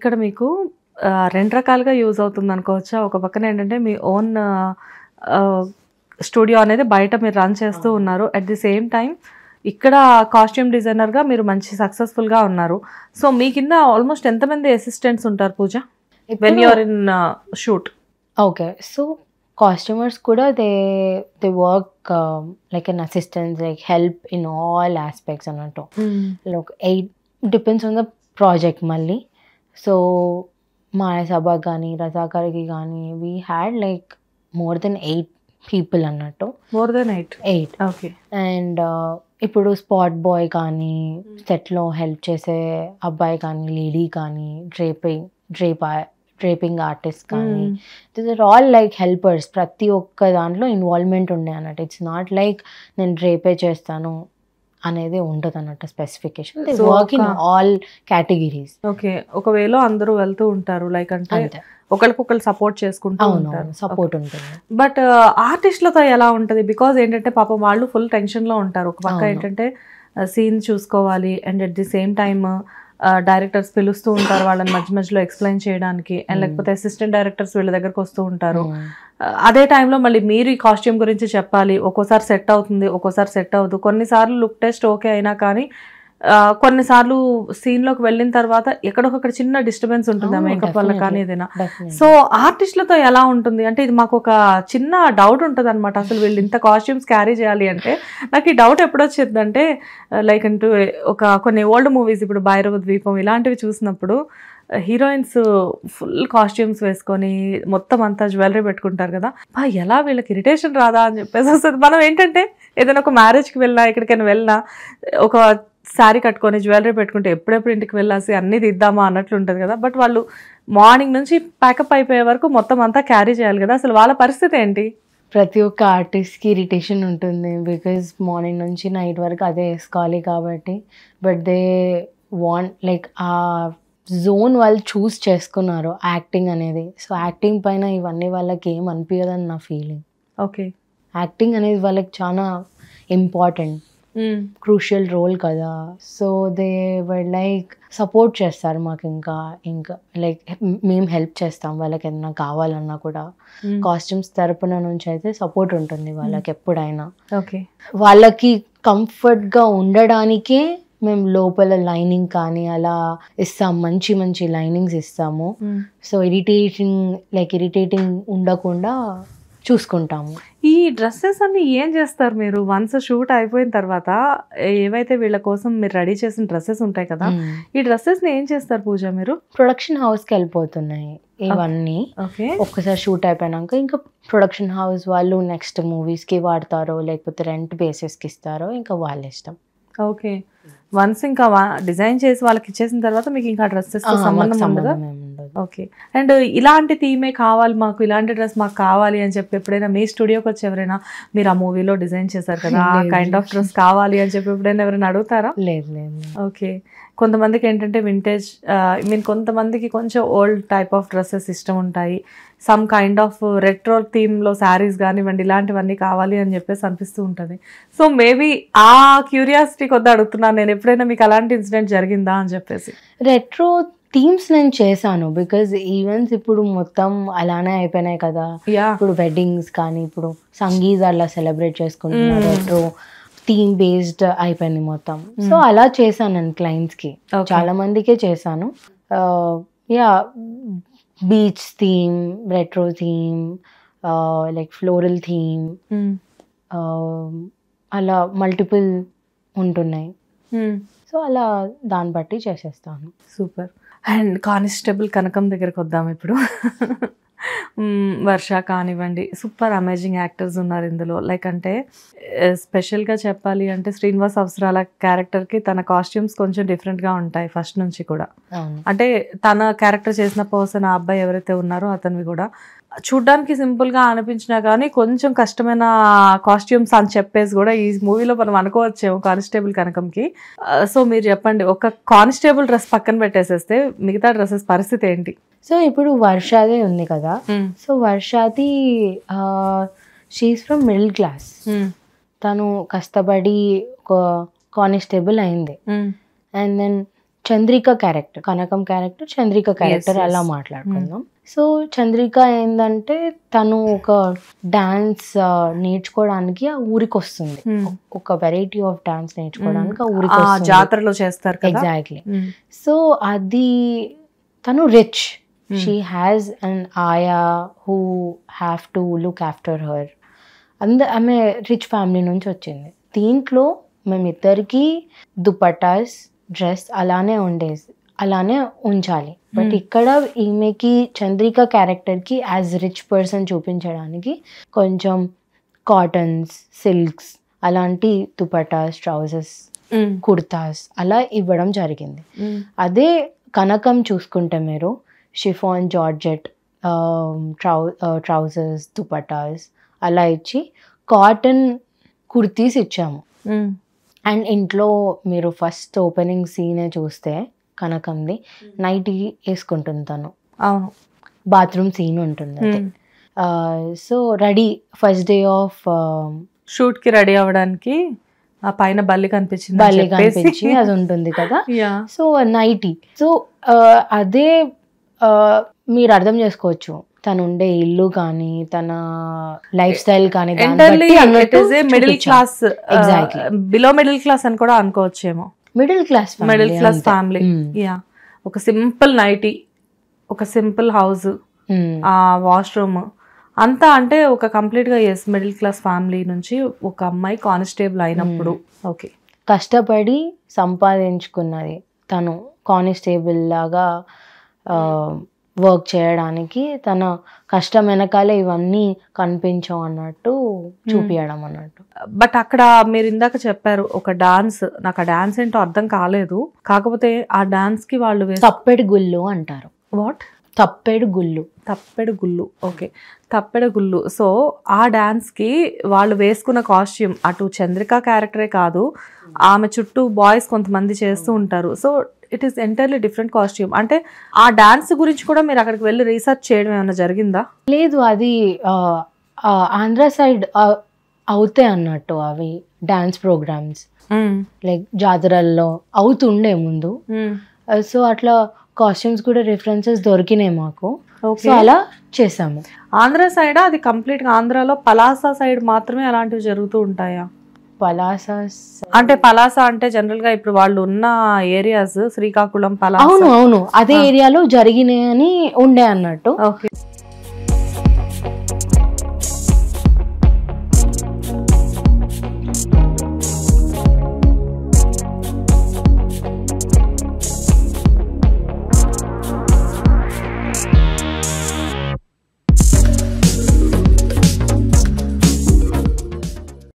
ఇక్కడ మీకు 2 రకాలుగా యూజ్ అవుతుంది అనుకోవచ్చా? ఒక పక్కన ఏంటంటే మీ ఓన్ స్టూడియో అనేది బయట మీరు రన్ చేస్తూ ఉన్నారు. అట్ ది సేమ్ టైం ఇక్కడ కాస్ట్యూమ్ డిజైనర్గా మీరు మంచి సక్సెస్ఫుల్గా ఉన్నారు. సో మీ కింద ఆల్మోస్ట్ ఎంతమంది అసిస్టెంట్స్ ఉంటారు Pooja when you're in shoot? Okay, so costumers kuda they work like an assistant, like help in all aspects anatto. Look, it depends on the project malli. So Maya Sabha gani Razakariki gani we had like more than 8 people anatto. More than 8? Okay. And ఇప్పుడు spot boy కానీ సెట్లో help చేసే అబ్బాయి కానీ lady కానీ draping artist కానీ this are all like helpers. ప్రతి ఒక్క దాంట్లో ఇన్వాల్వ్మెంట్ ఉండే అన్నట్టు. ఇట్స్ నాట్ లైక్ నేను డ్రేపే చేస్తాను అనేది ఉండదు అన్నట్టు specification. They work in all categories. Okay, ఒకవేళ అందరూ వెళ్తూ ఉంటారు లైక్ అంటే ఒకరికొకరు సపోర్ట్ చేసుకుంటూ ఉంటారు, సపోర్ట్ ఉంటుంది. బట్ ఆర్టిస్టులతో ఎలా ఉంటుంది? బికాజ్ ఏంటంటే పాపం వాళ్ళు ఫుల్ టెన్షన్లో ఉంటారు. ఒక పక్క ఏంటంటే సీన్ చూసుకోవాలి and at the same time directors పిలుస్తూ ఉంటారు వాళ్ళని మధ్య మధ్యలో ఎక్స్ప్లెయిన్ చేయడానికి, అండ్ లేకపోతే అసిస్టెంట్ డైరెక్టర్స్ వీళ్ళ దగ్గరకు వస్తూ ఉంటారు. అదే టైంలో మళ్ళీ మీరు ఈ కాస్ట్యూమ్ గురించి చెప్పాలి. ఒక్కోసారి సెట్ అవుతుంది, ఒక్కోసారి సెట్ అవ్వదు. కొన్నిసార్లు లుక్ టెస్ట్ ఓకే అయినా కానీ కొన్నిసార్లు సీన్లోకి వెళ్ళిన తర్వాత ఎక్కడొకక్కడ చిన్న డిస్టర్బెన్స్ ఉంటుంది మేకప్ వల్ల కానీ ఏదైనా. సో ఆర్టిస్టులతో ఎలా ఉంటుంది అంటే ఇది మాకు ఒక చిన్న డౌట్ ఉంటుంది అనమాట. అసలు వీళ్ళు ఇంత కాస్ట్యూమ్స్ క్యారీ చేయాలి అంటే నాకు ఈ డౌట్ ఎప్పుడు వచ్చిందంటే లైక్ అంటూ కొన్ని ఓల్డ్ మూవీస్ ఇప్పుడు భైరవ ద్వీపం ఇలాంటివి చూసినప్పుడు హీరోయిన్స్ ఫుల్ కాస్ట్యూమ్స్ వేసుకొని మొత్తం అంతా జ్యువెలరీ పెట్టుకుంటారు కదా, ఎలా వీళ్ళకి ఇరిటేషన్ రాదా అని చెప్పేసి వస్తుంది. మనం ఏంటంటే ఏదైనా ఒక మ్యారేజ్కి వెళ్ళినా ఎక్కడికైనా వెళ్ళినా ఒక శారీ కట్టుకొని జ్యువెలరీ పెట్టుకుంటే ఎప్పుడెప్పుడు ఇంటికి వెళ్ళాసి అన్నీ తీద్దామా అన్నట్లు ఉంటుంది కదా. బట్ వాళ్ళు మార్నింగ్ నుంచి ప్యాకప్ అయిపోయే వరకు మొత్తం అంతా క్యారీ చేయాలి కదా, అసలు వాళ్ళ పరిస్థితి ఏంటి? ప్రతి ఒక్క ఆర్టిస్ట్కి ఇరిటేషన్ ఉంటుంది బికాజ్ మార్నింగ్ నుంచి నైట్ వరకు అదే వేసుకోవాలి కాబట్టి. బట్ దే వాంట్ లైక్ ఆ జోన్ వాళ్ళు చూస్ చేసుకున్నారు యాక్టింగ్ అనేది. సో యాక్టింగ్ పైన ఇవన్నీ వాళ్ళకి ఏం అనిపించదని నా ఫీలింగ్. ఓకే, యాక్టింగ్ అనేది వాళ్ళకి చాలా ఇంపార్టెంట్, క్రూషియల్ రోల్ కదా. So they were like support చేస్తారు మాకు. ఇంకా లైక్ మేము హెల్ప్ చేస్తాం వాళ్ళకి ఏదైనా కావాలన్నా కూడా. కాస్ట్యూమ్స్ తరపున నుంచి అయితే సపోర్ట్ ఉంటుంది వాళ్ళకి ఎప్పుడైనా. ఓకే, వాళ్ళకి కంఫర్ట్గా ఉండడానికే మేము లోపల లైనింగ్ కానీ అలా ఇస్తాం, మంచి మంచి లైనింగ్స్ ఇస్తాము. సో ఇరిటేటింగ్ ఉండకుండా చూసుకుంటాము. ఈ డ్రెస్సెస్ అన్ని ఏం చేస్తారు మీరు? వన్స్ షూట్ అయిపోయిన తర్వాత ఏవైతే వీళ్ళ కోసం మీరు రెడీ చేసిన డ్రెస్సెస్ ఉంటాయి కదా, ఈ డ్రెస్సెస్ ని ఏం చేస్తారు పూజ మీరు? ప్రొడక్షన్ హౌస్కి వెళ్ళిపోతున్నాయి ఇవన్నీ. ఒక్కసారి షూట్ అయిపోయినాక ఇంకా ప్రొడక్షన్ హౌస్ వాళ్ళు నెక్స్ట్ మూవీస్కి వాడతారో లేకపోతే రెంట్ బేసిస్కి ఇస్తారో ఇంకా వాళ్ళ ఇష్టం. ఓకే, వన్స్ ఇంకా డిజైన్ చేసి వాళ్ళకి ఇచ్చేసిన తర్వాత మీకు ఇంకా డ్రెస్సెస్ సంబంధం ఉండదు. ఓకే, అండ్ ఇలాంటి థీమే కావాలి మాకు, ఇలాంటి డ్రెస్ మాకు కావాలి అని చెప్పి ఎప్పుడైనా మీ స్టూడియోకి వచ్చి ఎవరైనా మీరు ఆ మూవీలో డిజైన్ చేశారు కదా ఆ కైండ్ ఆఫ్ డ్రెస్ కావాలి అని చెప్పి ఎప్పుడైనా ఎవరైనా అడుగుతారా? లేదు. ఓకే, కొంతమందికి ఏంటంటే వింటేజ్ కొంతమందికి కొంచెం ఓల్డ్ టైప్ ఆఫ్ డ్రెస్సెస్ ఇష్టం ఉంటాయి. సమ్ కైండ్ ఆఫ్ రెట్రో థీమ్లో శారీస్ కానివ్వండి ఇలాంటివన్నీ కావాలి అని చెప్పేసి అనిపిస్తూ ఉంటుంది. సో మేబీ ఆ క్యూరియాసిటీ కొద్ది అడుగుతున్నాను నేను, ఎప్పుడైనా మీకు అలాంటి ఇన్సిడెంట్ జరిగిందా అని చెప్పేసి. రెట్రో థీమ్స్ నేను చేశాను బికాజ్ ఈవెంట్స్ ఇప్పుడు మొత్తం అలానే అయిపోయినాయి కదా. ఇప్పుడు వెడ్డింగ్స్ కానీ ఇప్పుడు సంగీత్ అలా సెలబ్రేట్ చేసుకుంటున్నారు, రెట్రో థీమ్ బేస్డ్ అయిపోయింది మొత్తం. సో అలా చేశాను నేను క్లయింట్స్కి, చాలా మందికే చేశాను. Beach theme, retro theme, like floral theme, అలా మల్టిపుల్ ఉంటున్నాయి. సో అలా దాన్ని బట్టి చేసేస్తాను. సూపర్. అండ్ కానిస్టేబుల్ కనకం దగ్గరకు వద్దాం ఇప్పుడు. వర్ష కానివ్వండి, సూపర్ అమేజింగ్ యాక్టర్స్ ఉన్నారు ఇందులో. లైక్ అంటే స్పెషల్గా చెప్పాలి అంటే శ్రీనివాస్ అవసరాల క్యారెక్టర్కి తన కాస్ట్యూమ్స్ కొంచెం డిఫరెంట్గా ఉంటాయి ఫస్ట్ నుంచి కూడా. అంటే తన క్యారెక్టర్ చేసిన పర్సన్ ఆ అబ్బాయి ఎవరైతే ఉన్నారో అతనివి కూడా చూడ్డానికి సింపుల్గా అనిపించినా కానీ కొంచెం కష్టమైన కాస్ట్యూమ్స్ అని చెప్పేసి కూడా ఈ మూవీలో మనం అనుకోవచ్చేమో కానిస్టేబుల్ కనకంకి. సో మీరు చెప్పండి, ఒక కానిస్టేబుల్ డ్రెస్ పక్కన పెట్టేసేస్తే మిగతా డ్రెస్సెస్ పరిస్థితి ఏంటి? సో ఇప్పుడు వర్షాది ఉంది కదా, సో వర్షాది షీఈస్ ఫ్రమ్ మిడిల్ క్లాస్. తను కష్టపడి ఒక కానిస్టేబుల్ అయింది. And then Chandrika character, Kanakam character, Chandrika character అలా మాట్లాడుకుందాం. సో చంద్రిక ఏంటంటే తను ఒక డాన్స్ నేర్చుకోవడానికి ఆ ఊరికి వస్తుంది, ఒక వెరైటీ ఆఫ్ డాన్స్ నేర్చుకోవడానికి ఆ ఊరికి వస్తుంది, జాతరలో చేస్తారు. ఎగ్జాక్ట్లీ. సో అది తను రిచ్, షీ హ్యాస్ అన్ ఆయా who have to look after her. ఆమె రిచ్ ఫ్యామిలీ నుంచి వచ్చింది. దీంట్లో మేమిద్దరికి దుపట్టాస్, డ్రెస్ అలానే అలానే ఉంచాలి. బట్ ఇక్కడ ఈమెకి చంద్రిక క్యారెక్టర్కి యాజ్ రిచ్ పర్సన్ చూపించడానికి కొంచెం కాటన్స్, సిల్క్స్ అలాంటి దుపట్టాస్, ట్రౌజర్స్, కుర్తాస్ అలా ఇవ్వడం జరిగింది. అదే కనకం చూసుకుంటే మీరు షిఫాన్, జార్జెట్ ట్రౌజర్స్, దుపట్టాస్ అలా ఇచ్చి కాటన్ కుర్తీస్ ఇచ్చాము. అండ్ ఇంట్లో మీరు ఫస్ట్ ఓపెనింగ్ సీనే చూస్తే కనకంది నైటీ వేసుకుంటుంది తను. అవును, బాత్రూమ్ సీన్ ఉంటుంది అది. So ready first day of shoot కి రెడీ అవ్వడానికి ఆ పైన బల్లి కనిపించింది, బల్లి కనిపించి అది ఉంటుంది కదా. So nightie. సో అదే మీరు అర్థం చేసుకోవచ్చు తను ఉండే ఇల్లు కానీ తన లైఫ్ స్టైల్ కానీ middle class, below middle class అని కూడా అనుకోవచ్చేమో. Middle class family. యా, ఒక సింపుల్ నైటీ, ఒక సింపుల్ హౌస్, ఆ వాష్రూమ్ అంతా అంటే ఒక కంప్లీట్ గా మిడిల్ క్లాస్ ఫ్యామిలీ నుంచి ఒక అమ్మాయి కానిస్టేబుల్ అయినప్పుడు ఓకే కష్టపడి సంపాదించుకున్నది తను కానిస్టేబుల్ లాగా వర్క్ చేయడానికి. తన కష్టం వెనకాలే ఇవన్నీ కనిపించవు అన్నట్టు చూపించడం అన్నట్టు. బట్ అక్కడ మీరు ఇందాక చెప్పారు ఒక డాన్స్, నాకు ఆ డాన్స్ ఏంటో అర్థం కాలేదు. కాకపోతే ఆ డాన్స్ కి వాళ్ళు తప్పెడు గుళ్ళు అంటారు. వాట్? తప్పెడు గుళ్ళు. తప్పెడు గుళ్ళు, ఓకే, తప్పెడు గుళ్ళు. సో ఆ డాన్స్ కి వాళ్ళు వేసుకున్న కాస్ట్యూమ్ అటు చంద్రిక క్యారెక్టరే కాదు, ఆమె చుట్టూ బాయ్స్ కొంతమంది చేస్తూ ఉంటారు. So it is entirely different costume. అంటే ఆ డాన్స్ గురించి కూడా మీరు అక్కడికి వెళ్ళి రీసెర్చ్ చేయడం ఏమైనా జరిగిందా? లేదు, అది ఆంధ్ర సైడ్ అవుతాయి అన్నట్టు అవి డాన్స్ ప్రోగ్రామ్స్, లైక్ జాతరల్లో అవుతుండే ముందు. సో అట్లా కాస్ట్యూమ్స్ కూడా రిఫరెన్సెస్ దొరికినాయి మాకు. సో అలా చేసాము. ఆంధ్ర సైడ్ అది కంప్లీట్ గా ఆంధ్రాలో పలాస సైడ్ మాత్రమే అలాంటివి జరుగుతూ ఉంటాయా? పలాస అంటే పలాస అంటే జనరల్ గా ఇప్పుడు వాళ్ళు ఉన్న ఏరియాస్ శ్రీకాకుళం, పలాస. అవును అదే ఏరియాలో జరిగినాయని ఉండే అన్నట్టు. ఓకే.